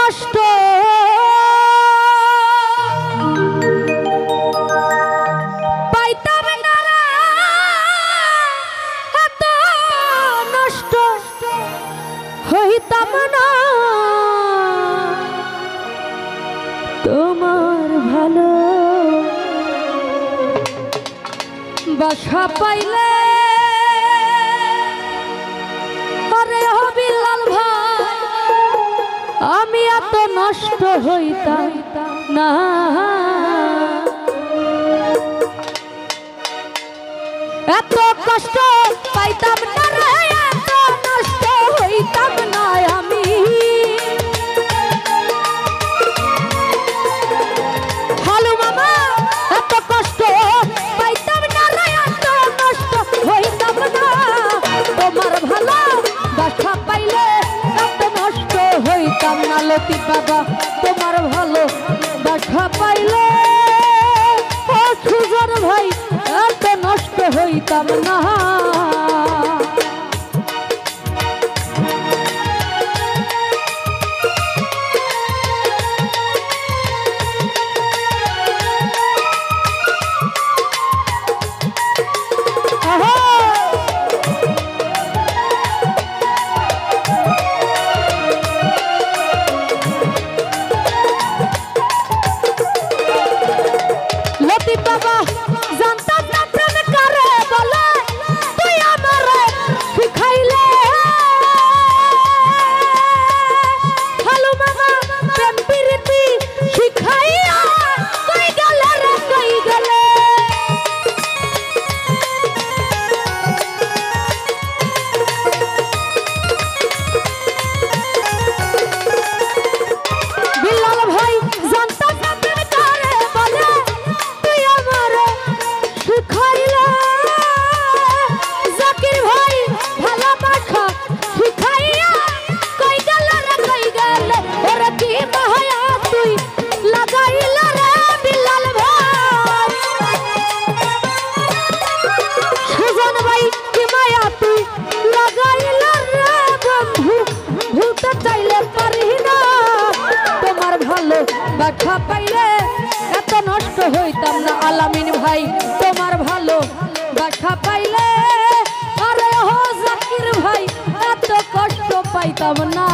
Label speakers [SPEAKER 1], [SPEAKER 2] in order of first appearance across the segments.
[SPEAKER 1] কষ্ট পাইতাম না রে, এত নষ্ট হইতাম না। তোমার ভালো বাসা পাইলে আরে হবিলাল ভাই আমি এত নষ্ট হইতাম না। এত কষ্ট পাইতাম না রে, এত নষ্ট হইতাম না আমি। হালু মামা এত কষ্ট পাইতাম না রে, এত নষ্ট হইতাম না। তোমার ভালো বাসা পাইলে এত নষ্ট হইতাম না। লতিফ বাবা তোমার ভালো বাসা পাইলে ও সুজন ভাই এত নষ্ট হইতাম না। বাবা জানতাম না প্রেম কারে বলে, তুই আমারে শিখাইলে। হালু মামা প্রেম প্রীতি শিখাইয়া কই গেলে রে কই গেলে। বিলাল ভাই জানতাম না প্রেম কারে বলে, শিখাইলা। জাকির ভাই ভালোবাসা শিখাইয়া কই গেল রে কই গেল। ওরে কি মায়া তুই লাগাইলা রে বিলাল ভাই। সুজন ভাই কি মায়া তুই লাগাইলা রে বন্ধু, ভুলতে চাইলে পারি না। তোমার ভালো বাসা পাইলে এত নষ্ট হইতাম না। আলামিন ভাই তোমার ভালো বাসা পাইলে আরে হো জাকির ভাই এত কষ্ট পাইতাম না।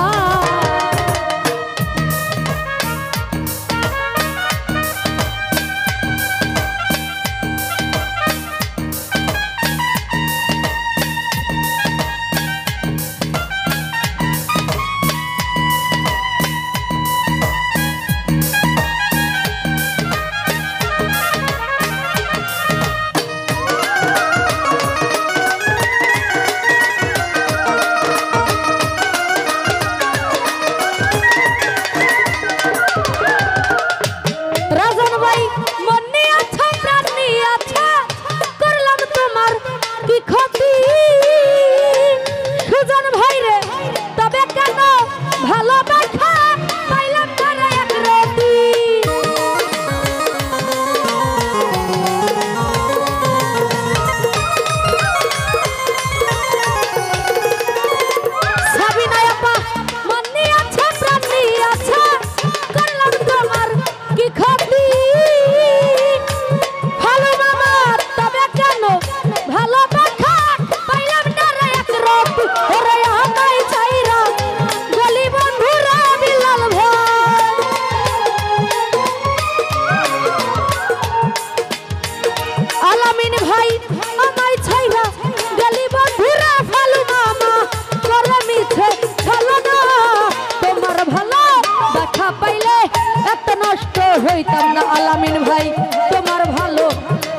[SPEAKER 1] হইতাম না। আলামিন ভাই তোমার ভালো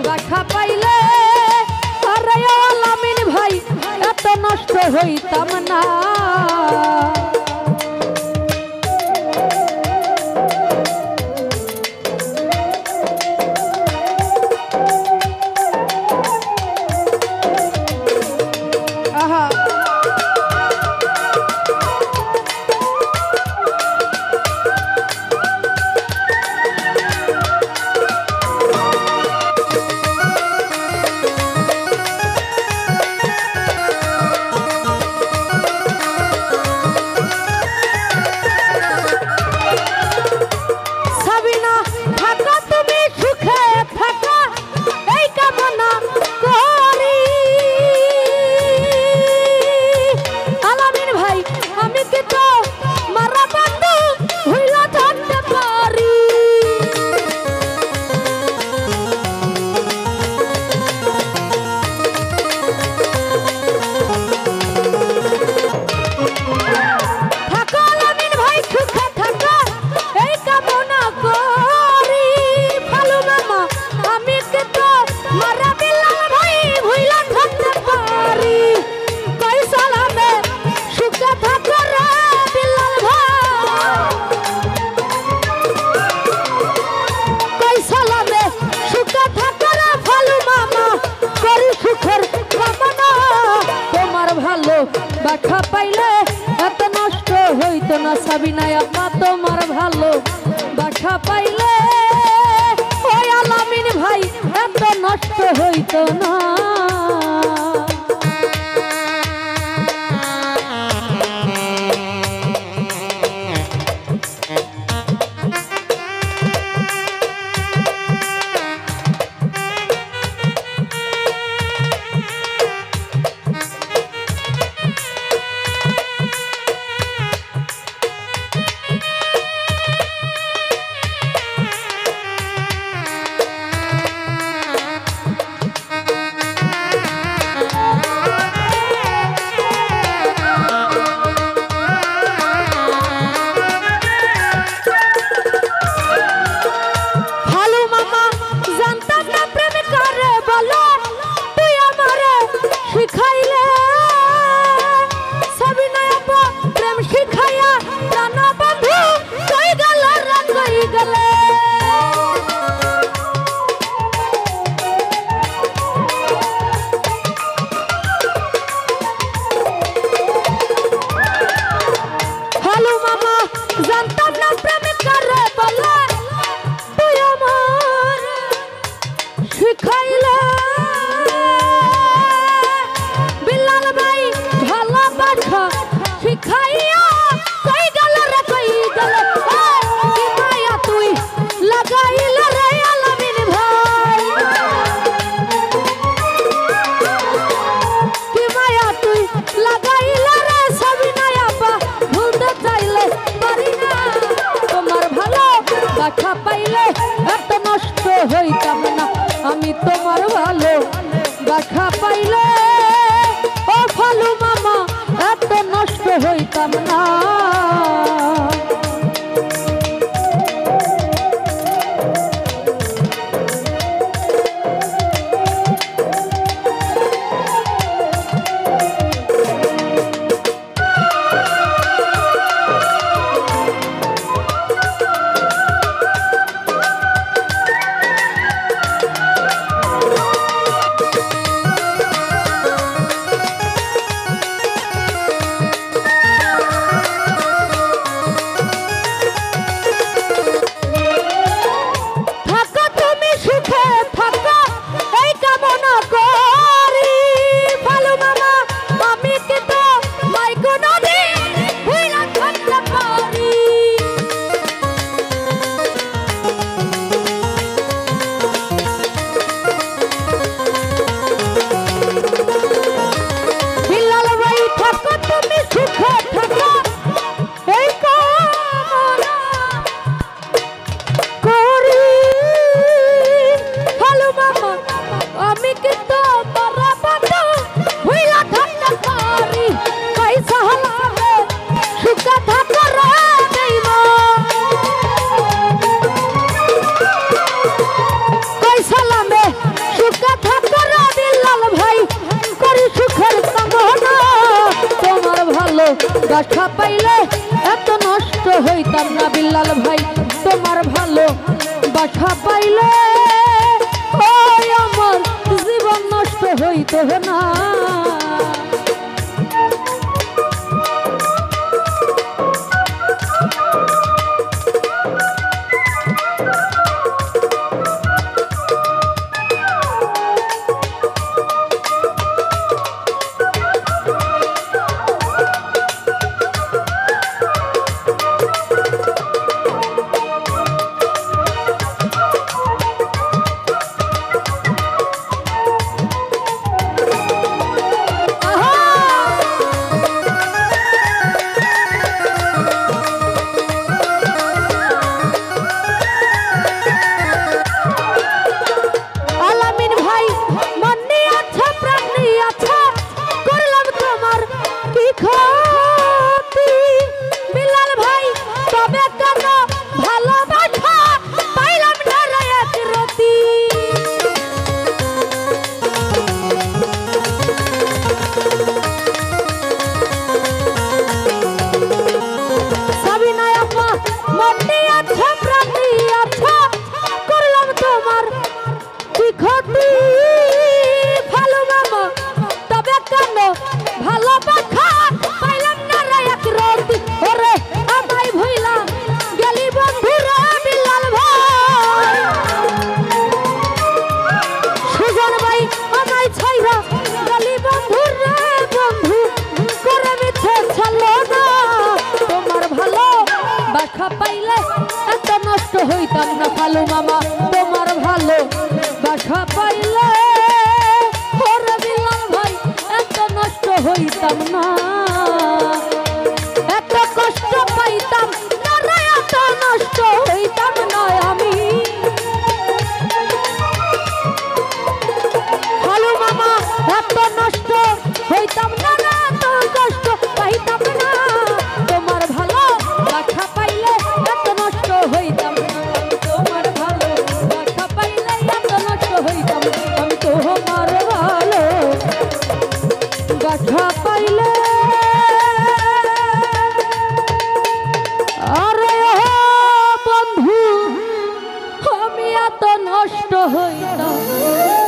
[SPEAKER 1] বাসা পাইলে আরে আলামিন ভাই এত নষ্ট হইতাম না। ভালো বাখা পাইলে এত নষ্ট হইতো না সাবিনা আপা তোমার ভালো বাখা পাইলে ওই আলামিন ভাই এত নষ্ট হইতো না। হইতাম না আমি তোমার ভালো বাখা পাইলে ও ফালু মামা এত নষ্ট হইতাম না। বাখা পাইলে এত নষ্ট হইতাম না বিল্লাল ভাই তোমার ভালো বাখা পাইলে ওই আমার জীবন নষ্ট হইতো না। ভালো হইতাম না, এত কষ্ট পাইতাম না রে, এত নষ্ট হইতাম না আমি। হালু মামা এত নষ্ট হইতাম না রে, এত কষ্ট পাইতাম না, তোমার ভালো দেখা পাইলে এত নষ্ট হইতাম না, তোমার ভালো দেখা পাইলে এত নষ্ট হইতাম না, আমি তোমার ভালো দেখা পাইলে আরে বন্ধু আমি এত নষ্ট হইতাম।